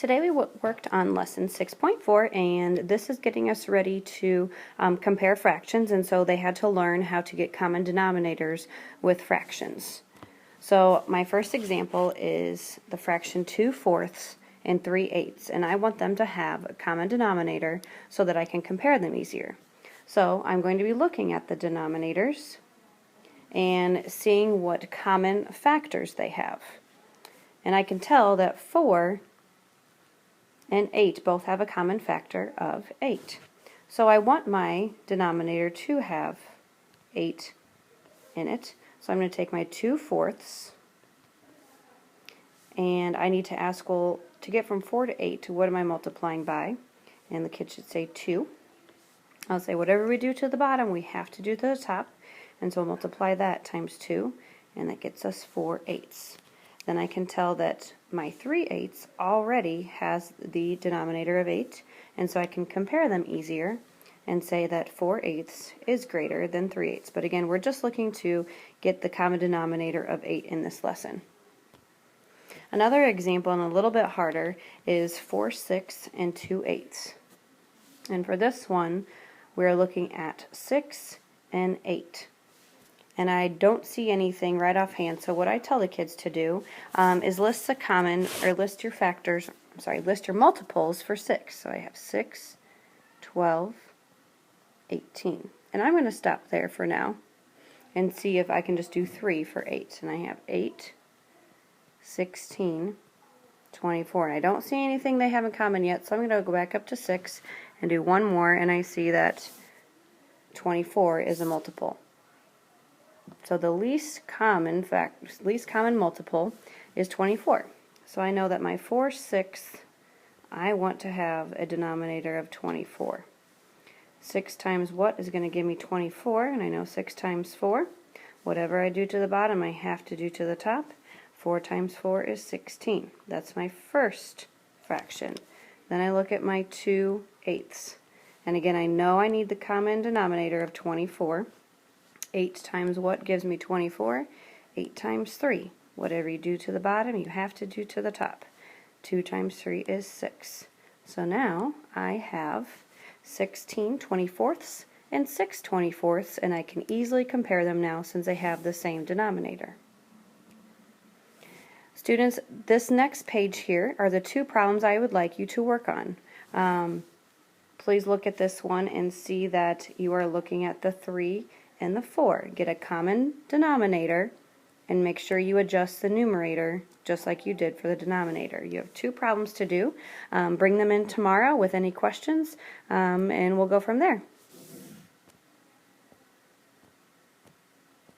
Today we worked on lesson 6.4, and this is getting us ready to compare fractions, and so they had to learn how to get common denominators with fractions. So my first example is the fraction 2/4 and 3/8, and I want them to have a common denominator so that I can compare them easier. So I'm going to be looking at the denominators and seeing what common factors they have. And I can tell that 4 and 8 both have a common factor of 8. So I want my denominator to have 8 in it. So I'm going to take my 2/4, and I need to ask, well, to get from 4 to 8, what am I multiplying by? And the kid should say 2. I'll say whatever we do to the bottom, we have to do to the top. And so we'll multiply that times 2, and that gets us 4/8. Then I can tell that my 3/8 already has the denominator of 8, and so I can compare them easier and say that 4/8 is greater than 3/8. But again, we're just looking to get the common denominator of 8 in this lesson. Another example, and a little bit harder, is 4/6 and 2/8. And for this one, we're looking at 6 and 8. And I don't see anything right offhand, so what I tell the kids to do is list the common, or list your factors, list your multiples for 6. So I have 6, 12, 18. And I'm going to stop there for now and see if I can just do 3 for 8. And I have 8, 16, 24. And I don't see anything they have in common yet, so I'm going to go back up to 6 and do one more, and I see that 24 is a multiple. So the least common multiple is 24. So I know that my 4/6, I want to have a denominator of 24. 6 times what is going to give me 24? And I know 6 times 4. Whatever I do to the bottom, I have to do to the top. 4 times 4 is 16. That's my first fraction. Then I look at my 2/8. And again, I know I need the common denominator of 24. 8 times what gives me 24? 8 times 3. Whatever you do to the bottom, you have to do to the top. 2 times 3 is 6. So now I have 16 24ths and 6 24ths, and I can easily compare them now since they have the same denominator. Students, this next page here are the two problems I would like you to work on. Please look at this one and see that you are looking at the 3 and the 4. Get a common denominator and make sure you adjust the numerator just like you did for the denominator. You have two problems to do. Bring them in tomorrow with any questions, and we'll go from there.